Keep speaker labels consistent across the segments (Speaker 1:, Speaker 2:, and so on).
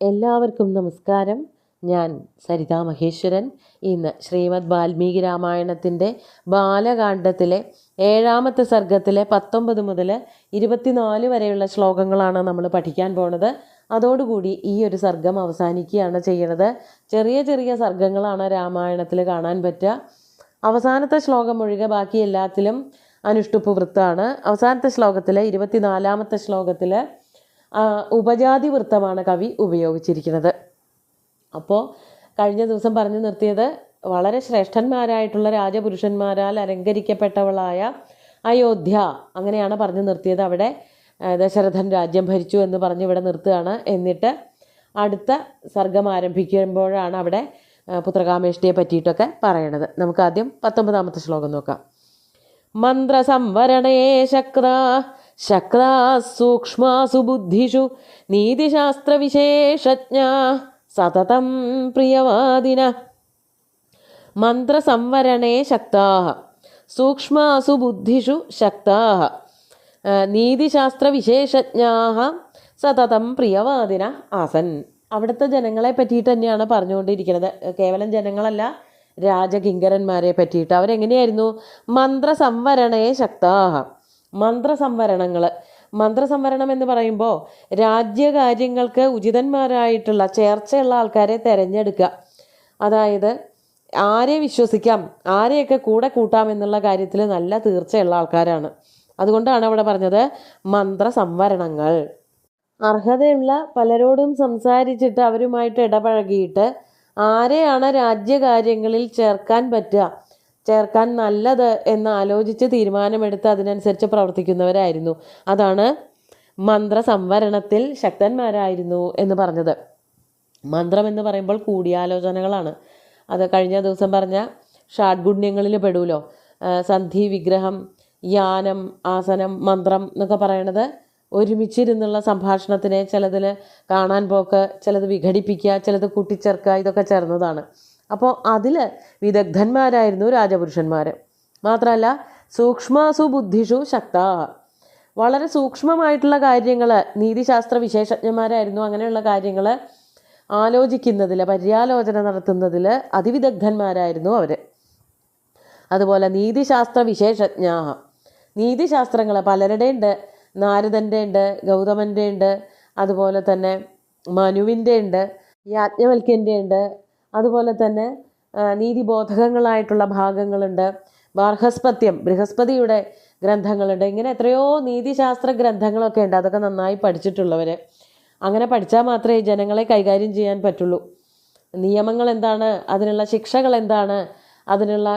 Speaker 1: എല്ലാവർക്കും നമസ്കാരം. ഞാൻ സരിതാ മഹേശ്വരൻ. ഇന്ന് ശ്രീമദ് വാൽമീകി രാമായണത്തിൻ്റെ ബാലകാണ്ഡത്തിലെ 7ാമത്തെ സർഗത്തിലെ 19 മുതൽ 24 വരെയുള്ള ശ്ലോകങ്ങളാണ് നമ്മൾ പഠിക്കാൻ പോണത്. അതോടുകൂടി ഈ ഒരു സർഗം അവസാനിക്കുകയാണ് ചെയ്യുന്നത്. ചെറിയ ചെറിയ സർഗങ്ങളാണ് രാമായണത്തിൽ കാണാൻ പറ്റുക. അവസാനത്തെ ശ്ലോകം ഒഴികെ ബാക്കി എല്ലാത്തിലും അനുഷ്ടുപ്പ് വൃത്തമാണ്. അവസാനത്തെ ശ്ലോകത്തിൽ 24ാമത്തെ ശ്ലോകത്തിൽ ഉപജാതി വൃത്തമാണ് കവി ഉപയോഗിച്ചിരിക്കുന്നത്. അപ്പോൾ കഴിഞ്ഞ ദിവസം പറഞ്ഞു നിർത്തിയത് വളരെ ശ്രേഷ്ഠന്മാരായിട്ടുള്ള രാജപുരുഷന്മാരാൽ അലങ്കരിക്കപ്പെട്ടവളായ അയോധ്യ, അങ്ങനെയാണ് പറഞ്ഞു നിർത്തിയത്. അവിടെ ദശരഥൻ രാജ്യം ഭരിച്ചു എന്ന് പറഞ്ഞ് ഇവിടെ നിർത്തുകയാണ്. എന്നിട്ട് അടുത്ത സർഗം ആരംഭിക്കുമ്പോഴാണ് അവിടെ പുത്രകാമേഷ്ടിയെ പറ്റിയിട്ടൊക്കെ പറയണത്. നമുക്കാദ്യം 19ാമത്തെ ശ്ലോകം നോക്കാം. മന്ത്രസംവരണേ ശക്രാ സൂക്ഷ്മാസു ബുദ്ധിഷു നീതിശാസ്ത്രവിശേഷജ്ഞ സതതം പ്രിയവാദിന. മന്ത്രസംവരണേ ശക്താഃ സൂക്ഷ്മാസു ബുദ്ധിഷു ശക്താഃ നീതിശാസ്ത്രവിശേഷജ്ഞാഃ സതതം പ്രിയവാദിന ആസൻ. അവിടുത്തെ ജനങ്ങളെ പറ്റിയിട്ട് തന്നെയാണ് പറഞ്ഞുകൊണ്ടിരിക്കുന്നത്. കേവലം ജനങ്ങളല്ല, രാജകിങ്കരന്മാരെ പറ്റിയിട്ട്. അവരെങ്ങനെയായിരുന്നു? മന്ത്രസംവരണേ ശക്താഃ. മന്ത്രസംവരണം എന്ന് പറയുമ്പോൾ രാജ്യകാര്യങ്ങൾക്ക് ഉചിതന്മാരായിട്ടുള്ള ചേർച്ചയുള്ള ആൾക്കാരെ തിരഞ്ഞെടുക്കുക. അതായത് ആരെ വിശ്വസിക്കാം, ആരെയൊക്കെ കൂടെ കൂട്ടാം എന്നുള്ള കാര്യത്തിൽ നല്ല തീർച്ചയുള്ള ആൾക്കാരാണ്. അതുകൊണ്ടാണ് അവിടെ പറഞ്ഞത് മന്ത്രസംവരണങ്ങൾ. അർഹതയുള്ള പലരോടും സംസാരിച്ചിട്ട് അവരുമായിട്ട് ഇടപഴകിയിട്ട് ആരെയാണ് രാജ്യകാര്യങ്ങളിൽ ചേർക്കാൻ പറ്റുക, ചേർക്കാൻ നല്ലത് എന്ന് ആലോചിച്ച് തീരുമാനമെടുത്ത് അതിനനുസരിച്ച് പ്രവർത്തിക്കുന്നവരായിരുന്നു. അതാണ് മന്ത്രസംവരണത്തിൽ ശക്തന്മാരായിരുന്നു എന്ന് പറഞ്ഞത്. മന്ത്രം എന്ന് പറയുമ്പോൾ കൂടിയാലോചനകളാണ്. അത് കഴിഞ്ഞ ദിവസം പറഞ്ഞ ഷാഡ്ഗുണ്യങ്ങളിൽ പെടുമല്ലോ. സന്ധി, വിഗ്രഹം, യാനം, ആസനം, മന്ത്രം എന്നൊക്കെ പറയണത് ഒരുമിച്ചിരുന്നുള്ള സംഭാഷണത്തിനെ ചിലതിൽ കാണാൻ പോക്ക്, ചിലത് വിഘടിപ്പിക്കുക, ചിലത് കൂട്ടിച്ചേർക്കുക, ഇതൊക്കെ ചേർന്നതാണ്. അപ്പോൾ അതിൽ വിദഗ്ധന്മാരായിരുന്നു രാജപുരുഷന്മാർ. മാത്രമല്ല സൂക്ഷ്മാസു ബുദ്ധിഷു ശക്താ, വളരെ സൂക്ഷ്മമായിട്ടുള്ള കാര്യങ്ങൾ, നീതിശാസ്ത്ര വിശേഷജ്ഞന്മാരായിരുന്നു. അങ്ങനെയുള്ള കാര്യങ്ങൾ ആലോചിക്കുന്നതിൽ, പര്യാലോചന നടത്തുന്നതിൽ അതിവിദഗ്ധന്മാരായിരുന്നു അവർ. അതുപോലെ നീതിശാസ്ത്ര വിശേഷജ്ഞാ, നീതിശാസ്ത്രങ്ങൾ പലരുടെ ഉണ്ട്. നാരദൻ്റെ ഉണ്ട്, ഗൗതമൻ്റെ ഉണ്ട്, അതുപോലെ തന്നെ മനുവിൻ്റെ ഉണ്ട്, യാജ്ഞവൽക്യൻ്റെ ഉണ്ട്, അതുപോലെ തന്നെ നീതിബോധകങ്ങളായിട്ടുള്ള ഭാഗങ്ങളുണ്ട്. ബൃഹസ്പതിയുടെ ഗ്രന്ഥങ്ങളുണ്ട്. ഇങ്ങനെ എത്രയോ നീതിശാസ്ത്ര ഗ്രന്ഥങ്ങളൊക്കെ ഉണ്ട്. അതൊക്കെ നന്നായി പഠിച്ചിട്ടുള്ളവർ. അങ്ങനെ പഠിച്ചാൽ മാത്രമേ ജനങ്ങളെ കൈകാര്യം ചെയ്യാൻ പറ്റുള്ളൂ. നിയമങ്ങൾ എന്താണ്, അതിനുള്ള ശിക്ഷകൾ എന്താണ്, അതിനുള്ള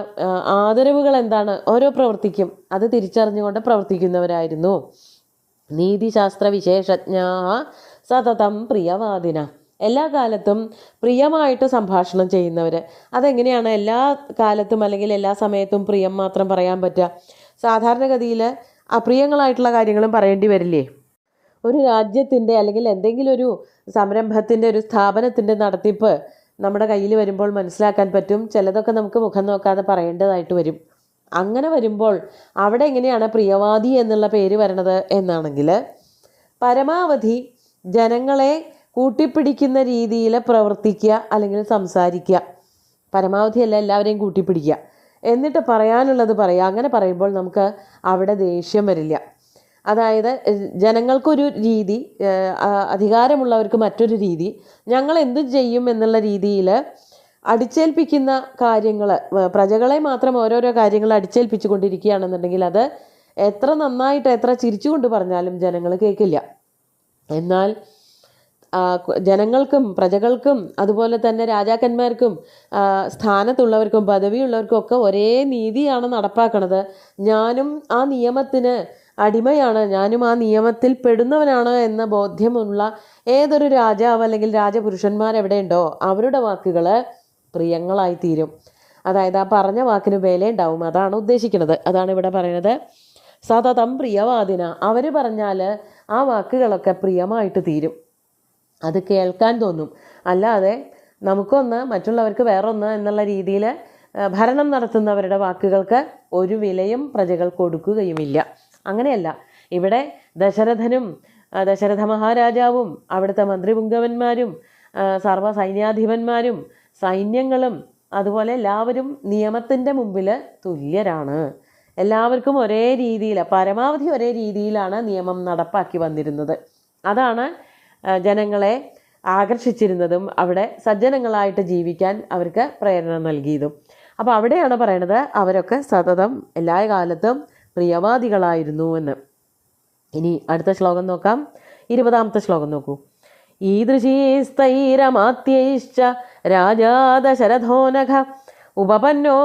Speaker 1: ആദരവുകൾ എന്താണ്, ഓരോ പ്രവൃത്തിക്കും അത് തിരിച്ചറിഞ്ഞുകൊണ്ട് പ്രവർത്തിക്കുന്നവരായിരുന്നു നീതിശാസ്ത്ര വിശേഷജ്ഞാ സതതം പ്രിയവാദിന. എല്ലാ കാലത്തും പ്രിയമായിട്ട് സംഭാഷണം ചെയ്യുന്നവർ. അതെങ്ങനെയാണ് എല്ലാ കാലത്തും അല്ലെങ്കിൽ എല്ലാ സമയത്തും പ്രിയം മാത്രം പറയാൻ പറ്റുക? സാധാരണഗതിയിൽ അപ്രിയങ്ങളായിട്ടുള്ള കാര്യങ്ങളും പറയേണ്ടി വരില്ലേ? ഒരു രാജ്യത്തിൻ്റെ അല്ലെങ്കിൽ എന്തെങ്കിലും ഒരു സംരംഭത്തിൻ്റെ, ഒരു സ്ഥാപനത്തിൻ്റെ നടത്തിപ്പ് നമ്മുടെ കയ്യിൽ വരുമ്പോൾ മനസ്സിലാക്കാൻ പറ്റും. ചിലതൊക്കെ നമുക്ക് മുഖം നോക്കാതെ പറയേണ്ടതായിട്ട് വരും. അങ്ങനെ വരുമ്പോൾ അവിടെ എങ്ങനെയാണ് പ്രിയവാദി എന്നുള്ള പേര് വരണത് എന്നാണെങ്കിൽ, പരമാവധി ജനങ്ങളെ കൂട്ടിപ്പിടിക്കുന്ന രീതിയിൽ പ്രവർത്തിക്കുക അല്ലെങ്കിൽ സംസാരിക്കുക. പരമാവധി അല്ല, എല്ലാവരെയും കൂട്ടിപ്പിടിക്കുക. എന്നിട്ട് പറയാനുള്ളത് പറയുക. അങ്ങനെ പറയുമ്പോൾ നമുക്ക് അവിടെ ദേഷ്യം വരില്ല. അതായത് ജനങ്ങൾക്കൊരു രീതി, അധികാരമുള്ളവർക്ക് മറ്റൊരു രീതി, ഞങ്ങൾ എന്തു ചെയ്യും എന്നുള്ള രീതിയിൽ അടിച്ചേൽപ്പിക്കുന്ന കാര്യങ്ങൾ, പ്രജകളെ മാത്രം ഓരോരോ കാര്യങ്ങൾ അടിച്ചേൽപ്പിച്ചു കൊണ്ടിരിക്കുകയാണെന്നുണ്ടെങ്കിൽ അത് എത്ര നന്നായിട്ട് എത്ര ചിരിച്ചുകൊണ്ട് പറഞ്ഞാലും ജനങ്ങൾ കേൾക്കില്ല. എന്നാൽ ജനങ്ങൾക്കും പ്രജകൾക്കും അതുപോലെ തന്നെ രാജാക്കന്മാർക്കും സ്ഥാനത്തുള്ളവർക്കും പദവിയുള്ളവർക്കും ഒക്കെ ഒരേ നീതിയാണ് നടപ്പാക്കണത്. ഞാനും ആ നിയമത്തിന് അടിമയാണ്, ഞാനും ആ നിയമത്തിൽ പെടുന്നവനാണ് എന്ന ബോധ്യമുള്ള ഏതൊരു രാജാവ് അല്ലെങ്കിൽ രാജപുരുഷന്മാരെവിടെയുണ്ടോ അവരുടെ വാക്കുകൾ പ്രിയങ്ങളായി തീരും. അതായത് ആ പറഞ്ഞ വാക്കിന് വിലയുണ്ടാവും. അതാണ് ഉദ്ദേശിക്കുന്നത്. അതാണ് ഇവിടെ പറയുന്നത് സതതം പ്രിയവാദിന. അവർ പറഞ്ഞാൽ ആ വാക്കുകളൊക്കെ പ്രിയമായിട്ട് തീരും. അത് കേൾക്കാൻ തോന്നും. അല്ലാതെ നമുക്കൊന്ന് മറ്റുള്ളവർക്ക് വേറൊന്ന് എന്നുള്ള രീതിയിൽ ഭരണം നടത്തുന്നവരുടെ വാക്കുകൾക്ക് ഒരു വിലയും പ്രജകൾ കൊടുക്കുകയുമില്ല. അങ്ങനെയല്ല. ഇവിടെ ദശരഥ മഹാരാജാവും അവിടുത്തെ മന്ത്രിപുങ്കവന്മാരും സർവ്വ സൈന്യാധിപന്മാരും സൈന്യങ്ങളും അതുപോലെ എല്ലാവരും നിയമത്തിൻ്റെ മുമ്പിൽ തുല്യരാണ്. എല്ലാവർക്കും ഒരേ രീതിയിൽ, പരമാവധി ഒരേ രീതിയിലാണ് നിയമം നടപ്പാക്കി വന്നിരുന്നത്. അതാണ് ജനങ്ങളെ ആകർഷിച്ചിരുന്നതും അവിടെ സജ്ജനങ്ങളായിട്ട് ജീവിക്കാൻ അവർക്ക് പ്രേരണ നൽകിയതും. അപ്പോൾ അവിടെയാണ് പറയണത് അവരൊക്കെ സതതം എല്ലാ കാലത്തും പ്രിയവാദികളായിരുന്നു എന്ന്. ഇനി അടുത്ത ശ്ലോകം നോക്കാം. 20ാമത്തെ ശ്ലോകം നോക്കൂ. ഈദൃശീസ്തൈരമാത്യൈശ്ച രാജാ ദശരഥോനഘ ഉപപന്നോ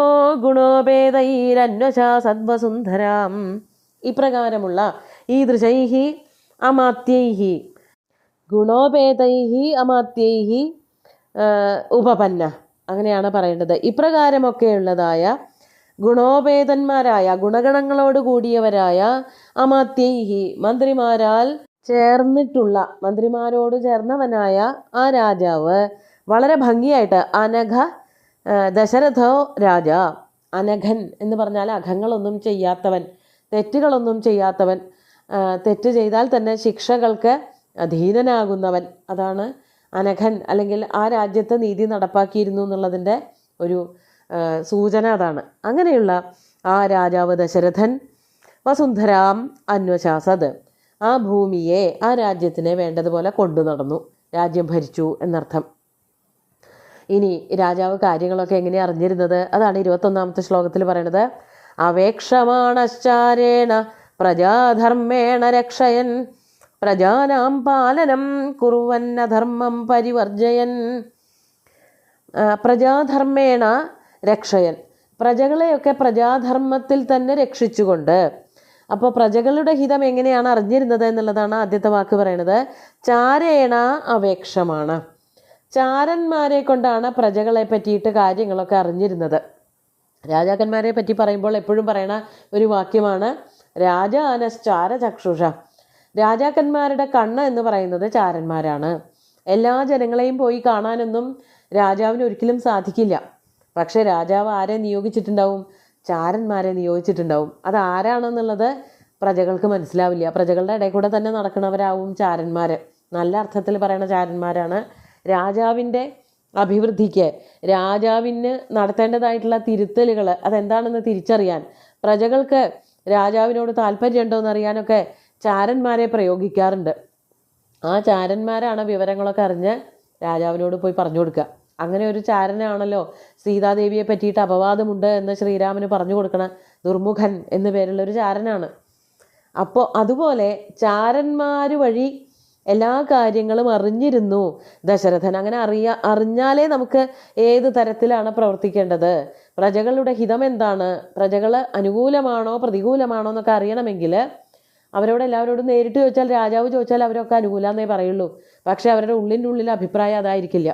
Speaker 1: ഗുണോപേതൈരന്വശാ സദ്വസുന്ധരാം. ഇപ്രകാരമുള്ള ഈദൃശൈഹി അമാത്യൈഹി ഗുണോപേതൈഹി അമാത്യൈഹി ഉപപന്ന, അങ്ങനെയാണ് പറയേണ്ടത്. ഇപ്രകാരമൊക്കെയുള്ളതായ ഗുണോപേതന്മാരായ, ഗുണഗണങ്ങളോട് കൂടിയവരായ അമാത്യൈഹി മന്ത്രിമാരാൽ ചേർന്നിട്ടുള്ള, മന്ത്രിമാരോട് ചേർന്നവനായ ആ രാജാവ് വളരെ ഭംഗിയായിട്ട് അനഘ ദശരഥോ രാജ. അനഘൻ എന്ന് പറഞ്ഞാൽ അഘങ്ങളൊന്നും ചെയ്യാത്തവൻ, തെറ്റുകളൊന്നും ചെയ്യാത്തവൻ, തെറ്റ് ചെയ്താൽ തന്നെ ശിക്ഷകൾക്ക് അധീനനാകുന്നവൻ, അതാണ് അനഘൻ. അല്ലെങ്കിൽ ആ രാജ്യത്ത് നീതി നടപ്പാക്കിയിരുന്നു എന്നുള്ളതിൻ്റെ ഒരു സൂചന അതാണ്. അങ്ങനെയുള്ള ആ രാജാവ് ദശരഥൻ വസുന്ധരാം അന്വശാസത്, ആ ഭൂമിയെ, ആ രാജ്യത്തിനെ വേണ്ടതുപോലെ കൊണ്ടു നടന്നു, രാജ്യം ഭരിച്ചു എന്നർത്ഥം. ഇനി രാജാവ് കാര്യങ്ങളൊക്കെ എങ്ങനെയാണ് അറിഞ്ഞിരുന്നത്? അതാണ് 21ാമത്തെ ശ്ലോകത്തിൽ പറയണത്. അവേക്ഷമാണശ്ചാരേണ പ്രജാധർമ്മേണ രക്ഷയൻ പ്രജാനാം പാലനം കുറുവന്നധർമ്മം പരിവർജയൻ. പ്രജാധർമ്മേണ രക്ഷയൻ, പ്രജകളെയൊക്കെ പ്രജാധർമ്മത്തിൽ തന്നെ രക്ഷിച്ചുകൊണ്ട്. അപ്പോൾ പ്രജകളുടെ ഹിതം എങ്ങനെയാണ് അറിഞ്ഞിരുന്നത് എന്നുള്ളതാണ് ആദ്യത്തെ വാക്ക് പറയണത്. ചാരേണ അവേക്ഷമാണ്, ചാരന്മാരെ കൊണ്ടാണ് പ്രജകളെ പറ്റിയിട്ട് കാര്യങ്ങളൊക്കെ അറിഞ്ഞിരുന്നത്. രാജാക്കന്മാരെ പറ്റി പറയുമ്പോൾ എപ്പോഴും പറയണ ഒരു വാക്യമാണ് രാജാനശ്ചാര ചക്ഷുഷ. രാജാക്കന്മാരുടെ കണ്ണ് എന്ന് പറയുന്നത് ചാരന്മാരാണ്. എല്ലാ ജനങ്ങളെയും പോയി കാണാനൊന്നും രാജാവിന് ഒരിക്കലും സാധിക്കില്ല. പക്ഷേ രാജാവ് ആരെ നിയോഗിച്ചിട്ടുണ്ടാവും? ചാരന്മാരെ നിയോഗിച്ചിട്ടുണ്ടാവും. അത് ആരാണെന്നുള്ളത് പ്രജകൾക്ക് മനസ്സിലാവില്ല. പ്രജകളുടെ ഇടയിൽ കൂടെ തന്നെ നടക്കുന്നവരാവും ചാരന്മാർ. നല്ല അർത്ഥത്തിൽ പറയുന്ന ചാരന്മാരാണ്. രാജാവിൻ്റെ അഭിവൃദ്ധിക്ക്, രാജാവിന് നടത്തേണ്ടതായിട്ടുള്ള തിരുത്തലുകൾ അതെന്താണെന്ന് തിരിച്ചറിയാൻ, പ്രജകൾക്ക് രാജാവിനോട് താല്പര്യമുണ്ടോ എന്നറിയാനൊക്കെ ചാരന്മാരെ പ്രയോഗിക്കാറുണ്ട്. ആ ചാരന്മാരാണ് വിവരങ്ങളൊക്കെ അറിഞ്ഞ് രാജാവിനോട് പോയി പറഞ്ഞു കൊടുക്കുക. അങ്ങനെ ഒരു ചാരനാണല്ലോ സീതാദേവിയെ പറ്റിയിട്ട് അപവാദമുണ്ട് എന്ന് ശ്രീരാമന് പറഞ്ഞു കൊടുക്കണ ദുർമുഖൻ എന്നു പേരുള്ളൊരു ചാരനാണ്. അപ്പോൾ അതുപോലെ ചാരന്മാർ വഴി എല്ലാ കാര്യങ്ങളും അറിഞ്ഞിരുന്നു ദശരഥൻ. അങ്ങനെ അറിഞ്ഞാലേ നമുക്ക് ഏത് തരത്തിലാണ് പ്രവർത്തിക്കേണ്ടത്, പ്രജകളുടെ ഹിതം എന്താണ്, പ്രജകൾ അനുകൂലമാണോ പ്രതികൂലമാണോ എന്നൊക്കെ അറിയണമെങ്കിൽ അവരോട് എല്ലാവരോടും നേരിട്ട് ചോദിച്ചാൽ, രാജാവ് ചോദിച്ചാൽ അവരൊക്കെ അനുകൂലമെന്നേ പറയുള്ളൂ. പക്ഷേ അവരുടെ ഉള്ളിൻ്റെ അഭിപ്രായം അതായിരിക്കില്ല.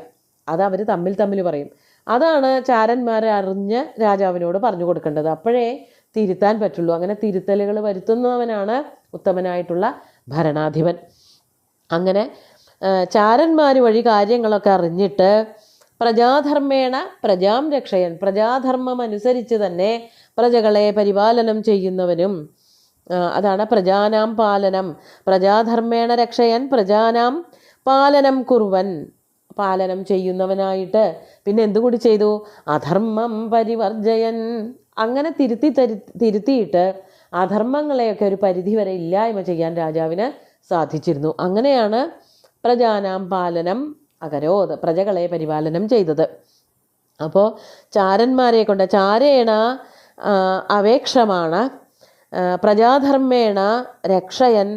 Speaker 1: അത് അവർ തമ്മിൽ പറയും. അതാണ് ചാരന്മാർ അറിഞ്ഞ് രാജാവിനോട് പറഞ്ഞു കൊടുക്കേണ്ടത്. അപ്പോഴേ തിരുത്താൻ പറ്റുള്ളൂ. അങ്ങനെ തിരുത്തലുകൾ വരുത്തുന്നവനാണ് ഉത്തമനായിട്ടുള്ള ഭരണാധിപൻ. അങ്ങനെ ചാരന്മാർ വഴി കാര്യങ്ങളൊക്കെ അറിഞ്ഞിട്ട് പ്രജാധർമ്മേണ പ്രജാം രക്ഷയൻ, പ്രജാധർമ്മം അനുസരിച്ച് തന്നെ പ്രജകളെ പരിപാലനം ചെയ്യുന്നവനും, അതാണ് പ്രജാനാം പാലനം. പ്രജാധർമ്മേണ രക്ഷയൻ പ്രജാനാം പാലനം കുറുവൻ, പാലനം ചെയ്യുന്നവനായിട്ട്. പിന്നെ എന്തുകൂടി ചെയ്തു? അധർമ്മം പരിവർജയൻ, അങ്ങനെ തിരുത്തിയിട്ട് അധർമ്മങ്ങളെയൊക്കെ ഒരു പരിധിവരെ ഇല്ലായ്മ ചെയ്യാൻ രാജാവിന് സാധിച്ചിരുന്നു. അങ്ങനെയാണ് പ്രജാനാം പാലനം അകരോത്, പ്രജകളെ പരിപാലനം ചെയ്തത്. അപ്പോൾ ചാരന്മാരെ കൊണ്ട്, ചാരേണ അവേക്ഷമാണ് പ്രജാധർമ്മേണ രക്ഷയൻ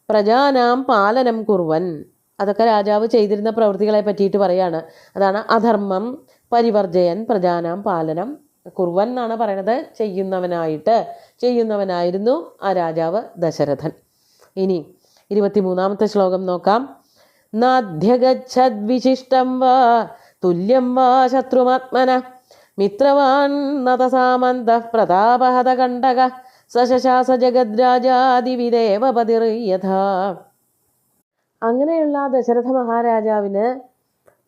Speaker 1: പ്രജാനാം പാലനം കുറുവൻ. അതൊക്കെ രാജാവ് ചെയ്തിരുന്ന പ്രവൃത്തികളെ പറ്റിയിട്ട് പറയാണ്. അതാണ് അധർമ്മം പരിവർജയൻ പ്രജാനാം പാലനം കുറുവൻ എന്നാണ് പറയണത്. ചെയ്യുന്നവനായിരുന്നു ആ രാജാവ് ദശരഥൻ. ഇനി 23ാമത്തെ ശ്ലോകം നോക്കാം. നാധ്യഗച്ഛദ്വിശിഷ്ടം വാ തുല്യം വാ ശത്രുമാത്മന മിത്രവാൻ നതസാമന്ത പ്രതാപഹത കണ്ടക സശാസ ജഗദ്രാജാദിവിദേവപതിർയഥാ. അങ്ങനെയുള്ള ദശരഥ മഹാരാജാവിന്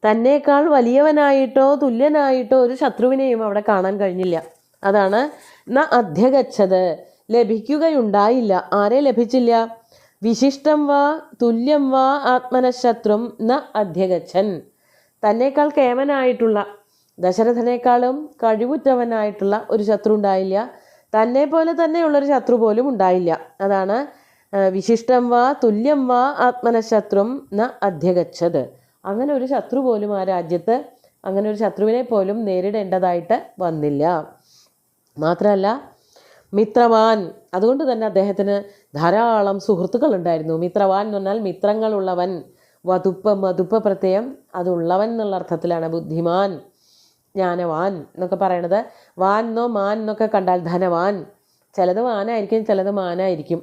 Speaker 1: തന്നേക്കാൾ വലിയവനായിട്ടോ തുല്യനായിട്ടോ ഒരു ശത്രുവിനെയും അവിടെ കാണാൻ കഴിഞ്ഞില്ല. അതാണ് ന അധ്യഗച്ഛത്, ലഭിക്കുകയുണ്ടായില്ല. ആരെ ലഭിച്ചില്ല? വിശിഷ്ടം വാ തുല്യം വാ ആത്മനശത്രും ന അധ്യഗച്ഛൻ. തന്നേക്കാൾ കേമനായിട്ടുള്ള, ദശരഥനേക്കാളും കഴിവുറ്റവനായിട്ടുള്ള ഒരു ശത്രു ഉണ്ടായില്ല. തന്നെ പോലെ തന്നെയുള്ളൊരു ശത്രു പോലും ഉണ്ടായില്ല. അതാണ് വിശിഷ്ടം വാ തുല്യം വാ ആത്മനശത്രും ന അധ്യഗച്ഛത്. അങ്ങനെ ഒരു ശത്രു പോലും ആ രാജ്യത്ത്, അങ്ങനെ ഒരു ശത്രുവിനെ പോലും നേരിടേണ്ടതായിട്ട് വന്നില്ല. മാത്രമല്ല മിത്രവാൻ, അതുകൊണ്ട് തന്നെ അദ്ദേഹത്തിന് ധാരാളം സുഹൃത്തുക്കൾ ഉണ്ടായിരുന്നു. മിത്രവാൻ എന്ന് പറഞ്ഞാൽ മിത്രങ്ങളുള്ളവൻ. മതുപ്പ പ്രത്യയം അതുള്ളവൻ എന്നുള്ള അർത്ഥത്തിലാണ്. ബുദ്ധിമാൻ, ജ്ഞാനവാൻ എന്നൊക്കെ പറയണത്. വാൻ എന്നോ മാൻ എന്നൊക്കെ കണ്ടാൽ ധനവാൻ, ചിലത് വാനായിരിക്കും ചിലത് മാനായിരിക്കും.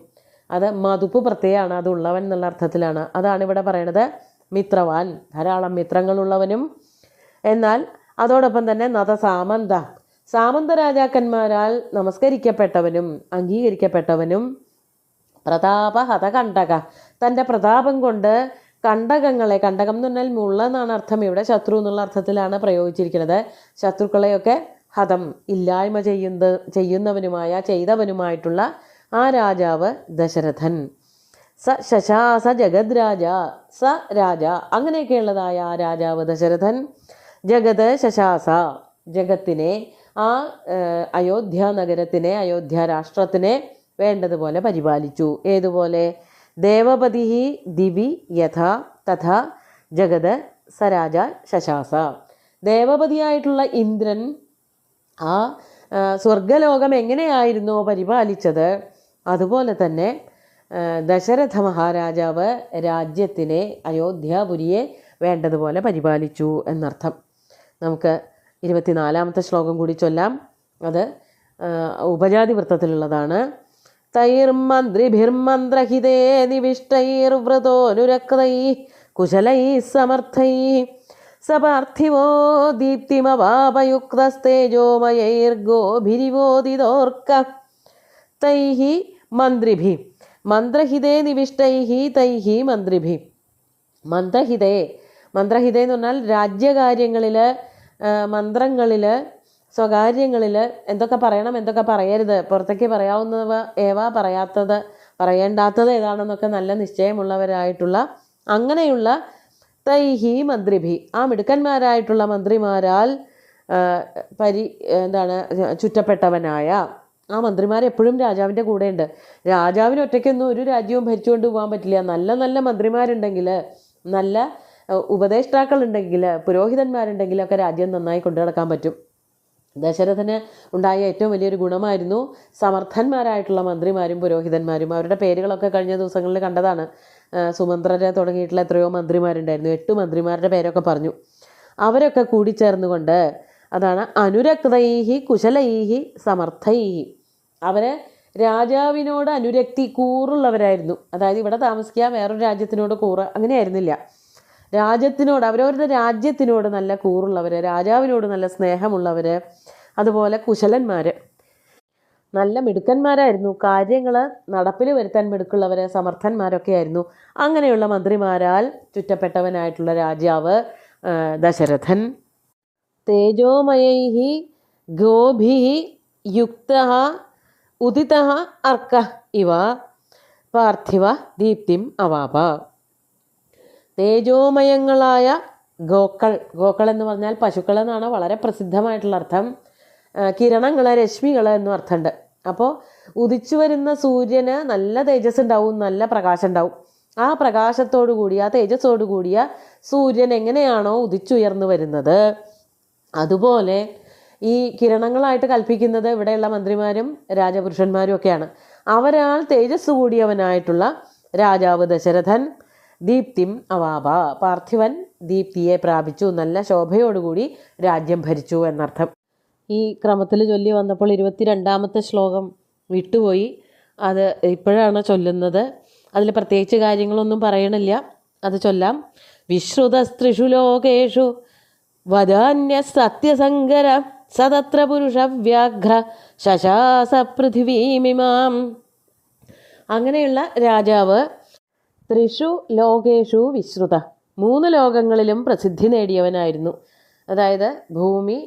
Speaker 1: അത് മതുപ്പ് പ്രത്യയമാണ്, അത് ഉള്ളവൻ എന്നുള്ള അർത്ഥത്തിലാണ്. അതാണ് ഇവിടെ പറയണത്. മിത്രവാൻ, ധാരാളം മിത്രങ്ങളുള്ളവനും. എന്നാൽ അതോടൊപ്പം തന്നെ സാമന്ത, സാമന്ത രാജാക്കന്മാരാൽ നമസ്കരിക്കപ്പെട്ടവനും അംഗീകരിക്കപ്പെട്ടവനും. പ്രതാപഹത കണ്ടക, തൻ്റെ പ്രതാപം കൊണ്ട് കണ്ടകങ്ങളെ, കണ്ടകം എന്ന് പറഞ്ഞാൽ മുള്ള എന്നാണ് അർത്ഥം. ഇവിടെ ശത്രു എന്നുള്ള അർത്ഥത്തിലാണ് പ്രയോഗിച്ചിരിക്കുന്നത്. ശത്രുക്കളെയൊക്കെ ഹതം, ഇല്ലായ്മ ചെയ്തവനുമായിട്ടുള്ള ആ രാജാവ് ദശരഥൻ. ശശാസ ജഗത് രാജ, രാജ, അങ്ങനെയൊക്കെയുള്ളതായ ആ രാജാവ് ദശരഥൻ. ജഗത് ശശാസ, ജഗത്തിനെ, ആ അയോധ്യ നഗരത്തിനെ, അയോധ്യ രാഷ്ട്രത്തിനെ വേണ്ടതുപോലെ പരിപാലിച്ചു. ഏതുപോലെ? ദേവപതി ദിവി യഥാ തഥാ ജഗത് സരാജ ശശാസ. ദേവപതിയായിട്ടുള്ള ഇന്ദ്രൻ ആ സ്വർഗലോകം എങ്ങനെയായിരുന്നോ പരിപാലിച്ചത്, അതുപോലെ തന്നെ ദശരഥ മഹാരാജാവ് രാജ്യത്തിനെ, അയോധ്യാപുരിയെ വേണ്ടതുപോലെ പരിപാലിച്ചു എന്നർത്ഥം. നമുക്ക് 24-ാമത്തെ ശ്ലോകം കൂടി ചൊല്ലാം. അത് ഉപജാതി വൃത്തത്തിലുള്ളതാണ്. തൈർമന്ത്രിഭിർമന്ത്രഹിതേ നിവിഷ്ടൈർവ്രതോനുരക്തൈ കുശലൈ സമർത്ഥൈ സപാർത്ഥിവോ ദീപ്തിമവാപയുക്തസ്തേജോമയൈർഗോഭിരിവോദിതോർക്ക തൈഹി മന്ത്രിഭി മന്ത്രഹിതേ നിവിഷ്ടൈഹി തൈഹി മന്ത്രിഭി. മന്ത്രഹിതേ, മന്ത്രഹിതേ എന്ന് പറഞ്ഞാൽ രാജ്യകാര്യങ്ങളിൽ, മന്ത്രങ്ങളിൽ, സ്വകാര്യങ്ങളിൽ എന്തൊക്കെ പറയണം എന്തൊക്കെ പറയരുത്, പുറത്തേക്ക് പറയാവുന്നവ ഏവാ, പറയേണ്ടാത്തത് ഏതാണെന്നൊക്കെ നല്ല നിശ്ചയമുള്ളവരായിട്ടുള്ള അങ്ങനെയുള്ള തൈഹി മന്ത്രിഭി, ആ മിടുക്കന്മാരായിട്ടുള്ള മന്ത്രിമാരാൽ ചുറ്റപ്പെട്ടവനായ ആ മന്ത്രിമാർ എപ്പോഴും രാജാവിൻ്റെ കൂടെയുണ്ട്. രാജാവിന് ഒറ്റയ്ക്കൊന്നും ഒരു രാജ്യവും ഭരിച്ചുകൊണ്ട് പോകാൻ പറ്റില്ല. നല്ല നല്ല മന്ത്രിമാരുണ്ടെങ്കിൽ, നല്ല ഉപദേഷ്ടാക്കളുണ്ടെങ്കിൽ, പുരോഹിതന്മാരുണ്ടെങ്കിലൊക്കെ രാജ്യം നന്നായി കൊണ്ടു നടക്കാൻ പറ്റും. ദശരഥന് ഉണ്ടായ ഏറ്റവും വലിയൊരു ഗുണമായിരുന്നു സമർത്ഥന്മാരായിട്ടുള്ള മന്ത്രിമാരും പുരോഹിതന്മാരും. അവരുടെ പേരുകളൊക്കെ കഴിഞ്ഞ ദിവസങ്ങളിൽ കണ്ടതാണ്. സുമന്ത്രരെ തുടങ്ങിയിട്ടുള്ള എത്രയോ മന്ത്രിമാരുണ്ടായിരുന്നു. 8 മന്ത്രിമാരുടെ പേരൊക്കെ പറഞ്ഞു. അവരൊക്കെ കൂടിച്ചേർന്നുകൊണ്ട്, അതാണ് അനുരക്തൈഹി കുശലൈഹി സമർത്ഥൈഹി, അവർ രാജാവിനോട് അനുരക്തി, കൂറുള്ളവരായിരുന്നു. അതായത് ഇവിടെ താമസിക്കുക, വേറൊരു രാജ്യത്തിനോട് കൂറ് അങ്ങനെയായിരുന്നില്ല. രാജ്യത്തിനോട്, അവരവരുടെ രാജ്യത്തിനോട് നല്ല കൂറുള്ളവർ, രാജാവിനോട് നല്ല സ്നേഹമുള്ളവർ, അതുപോലെ കുശലന്മാർ, നല്ല മിടുക്കന്മാരായിരുന്നു. കാര്യങ്ങൾ നടപ്പിൽ വരുത്താൻ മിടുക്കുള്ളവർ, സമർത്ഥന്മാരൊക്കെ ആയിരുന്നു. അങ്ങനെയുള്ള മന്ത്രിമാരാൽ ചുറ്റപ്പെട്ടവനായിട്ടുള്ള രാജാവ് ദശരഥൻ. തേജോമയൈഹി ഗോഭിഃ യുക്തഃ ഉദിതഃ അർക്കഃ ഇവ പാർത്ഥിവ ദീപ്തിം അവാപ. തേജോമയങ്ങളായ ഗോക്കൾ എന്ന് പറഞ്ഞാൽ പശുക്കൾ എന്നാണ് വളരെ പ്രസിദ്ധമായിട്ടുള്ള അർത്ഥം. കിരണങ്ങൾ, രശ്മികൾ എന്നും അർത്ഥമുണ്ട്. അപ്പോൾ ഉദിച്ചു വരുന്ന സൂര്യന് നല്ല തേജസ് ഉണ്ടാവും, നല്ല പ്രകാശം ഉണ്ടാവും. ആ പ്രകാശത്തോടു കൂടിയ, ആ തേജസ്സോടു കൂടിയ സൂര്യൻ എങ്ങനെയാണോ ഉദിച്ചുയർന്നു വരുന്നത്, അതുപോലെ ഈ കിരണങ്ങളായിട്ട് കൽപ്പിക്കുന്നത് ഇവിടെയുള്ള മന്ത്രിമാരും രാജപുരുഷന്മാരും ഒക്കെയാണ്. അവരാൽ തേജസ് കൂടിയവനായിട്ടുള്ള രാജാവ് ദശരഥൻ ദീപ്തിം അവാപ, പാർത്ഥിവൻ ദീപ്തിയെ പ്രാപിച്ചു, നല്ല ശോഭയോടുകൂടി രാജ്യം ഭരിച്ചു എന്നർത്ഥം. ഈ ക്രമത്തിൽ ചൊല്ലി വന്നപ്പോൾ 22-ാമത്തെ ശ്ലോകം വിട്ടുപോയി. അത് ഇപ്പോഴാണ് ചൊല്ലുന്നത്. അതിൽ പ്രത്യേകിച്ച് കാര്യങ്ങളൊന്നും പറയണില്ല, അത് ചൊല്ലാം. വിശ്രുതസ്ത്രിഷു ലോകേഷു വദാന്യ സത്യസങ്കര സതത്ര പുരുഷ വ്യാഘ്ര ശശാസ പൃഥിവീമിമാം. അങ്ങനെയുള്ള രാജാവ് ത്രിഷു ലോകേഷു വിശ്രുത, 3 ലോകങ്ങളിലും പ്രസിദ്ധി നേടിയവനായിരുന്നു. അതായത് ഭൂമി,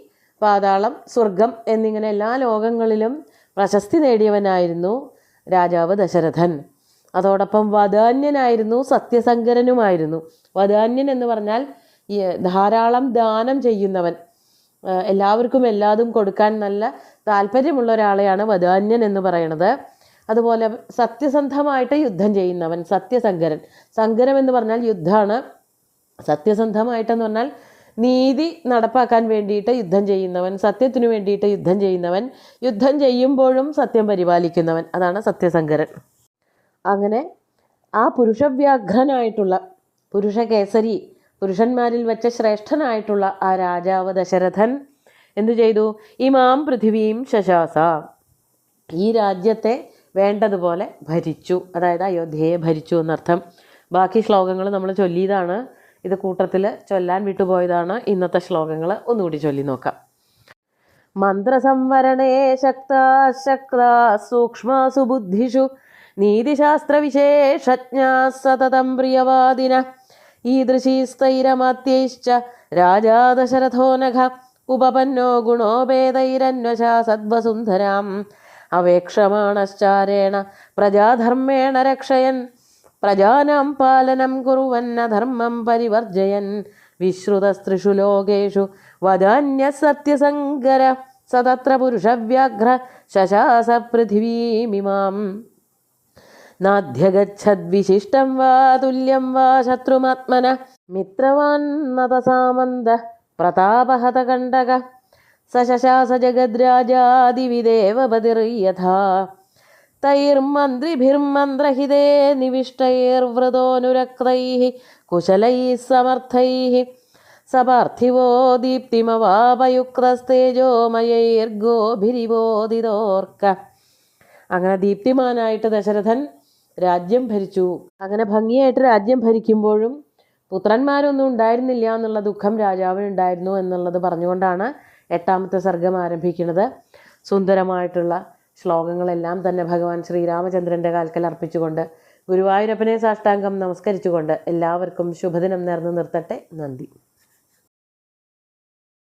Speaker 1: പാതാളം, സ്വർഗം എന്നിങ്ങനെ എല്ലാ ലോകങ്ങളിലും പ്രശസ്തി നേടിയവനായിരുന്നു രാജാവ് ദശരഥൻ. അതോടൊപ്പം വദാന്യനായിരുന്നു, സത്യസങ്കരനുമായിരുന്നു. വദാന്യൻ എന്ന് പറഞ്ഞാൽ ഈ ധാരാളം ദാനം ചെയ്യുന്നവൻ, എല്ലാവർക്കും എല്ലാതും കൊടുക്കാൻ നല്ല താല്പര്യമുള്ള ഒരാളെയാണ് വധാന്യൻ എന്ന് പറയുന്നത്. അതുപോലെ സത്യസന്ധമായിട്ട് യുദ്ധം ചെയ്യുന്നവൻ, സത്യസങ്കരൻ. സങ്കരം എന്ന് പറഞ്ഞാൽ യുദ്ധമാണ്. സത്യസന്ധമായിട്ടെന്ന് പറഞ്ഞാൽ നീതി നടപ്പാക്കാൻ വേണ്ടിയിട്ട് യുദ്ധം ചെയ്യുന്നവൻ, സത്യത്തിനു വേണ്ടിയിട്ട് യുദ്ധം ചെയ്യുന്നവൻ, യുദ്ധം ചെയ്യുമ്പോഴും സത്യം പരിപാലിക്കുന്നവൻ, അതാണ് സത്യസങ്കരൻ. അങ്ങനെ ആ പുരുഷവ്യാഘ്രനായിട്ടുള്ള, പുരുഷകേസരി, പുരുഷന്മാരിൽ വെച്ച ശ്രേഷ്ഠനായിട്ടുള്ള ആ രാജാവ് ദശരഥൻ എന്തു ചെയ്തു? ഇമാം പൃഥിവീം ശശാസ, ഈ രാജ്യത്തെ വേണ്ടതുപോലെ ഭരിച്ചു, അതായത് അയോധ്യയെ ഭരിച്ചു എന്നർത്ഥം. ബാക്കി ശ്ലോകങ്ങൾ നമ്മൾ ചൊല്ലിയതാണ്, ഇത് കൂട്ടത്തിൽ ചൊല്ലാൻ വിട്ടുപോയതാണ്. ഇന്നത്തെ ശ്ലോകങ്ങൾ ഒന്നുകൂടി ചൊല്ലി നോക്കാം. മന്ത്രസംവരണേ ശക്താ സൂക്ഷ്മാസു ബുദ്ധിഷു നീതിശാസ്ത്രവിശേഷജ്ഞാ സതതം പ്രിയവാദിന ഈദൃശീസ്ഥൈരമാത്യൈശ്ച രാജാ ദശരഥോ നഖ ഉപപന്നോ ഗുണോപേതൈരന്വശാ സദ്വസുന്ധരാം അവേക്ഷമാണശ്ചാരേണ പ്രജാധർമ്മേണ രക്ഷയൻ പ്രജാനാം പാലനം കുറുവന്ന ധർമ്മം പരിവർജയൻ വിശ്രുതസ്ത്രിഷു ലോകേഷു വദാന്യ സത്യസങ്കര സതത്ര പുരുഷവ്യാഘ്ര ശശാസ പൃഥിവീമിമാം നാധ്യഗച്ഛദ്വിശിഷ്ടം വാ തുല്യം വാ ശത്രുമാത്മന മിത്രവാൻ നതസാമന്ത പ്രതാപഹതകണ്ഡക സശാസ ജഗദ്രാജാദിവിദേവപതിർയഥാ തൈർമന്ത്രിഭിർമന്ത്രഹിതേ നിവിഷ്ടൈർവൃതോനുരക്തൈഃ കുശലൈः സമർത്ഥൈഃ സപാർത്ഥിവോ ദീപ്തിമവാപയുക്തസ്തേജോമയൈർഗോഭിരിവോദിതോർക്ക. അങ്ങനെ ദീപ്തിമാനായിട്ട് ദശരഥൻ രാജ്യം ഭരിച്ചു. അങ്ങനെ ഭംഗിയായിട്ട് രാജ്യം ഭരിക്കുമ്പോഴും പുത്രന്മാരൊന്നും ഉണ്ടായിരുന്നില്ല എന്നുള്ള ദുഃഖം രാജാവിനുണ്ടായിരുന്നു എന്നുള്ളത് പറഞ്ഞുകൊണ്ടാണ് 8ാമത്തെ സർഗം ആരംഭിക്കുന്നത്. സുന്ദരമായിട്ടുള്ള ശ്ലോകങ്ങളെല്ലാം തന്നെ ഭഗവാൻ ശ്രീരാമചന്ദ്രൻ്റെ കാൽക്കൽ അർപ്പിച്ചുകൊണ്ട് ഗുരുവായൂരപ്പനെ സാഷ്ടാംഗം നമസ്കരിച്ചുകൊണ്ട് എല്ലാവർക്കും ശുഭദിനം നേർന്നു നിർത്തട്ടെ. നന്ദി.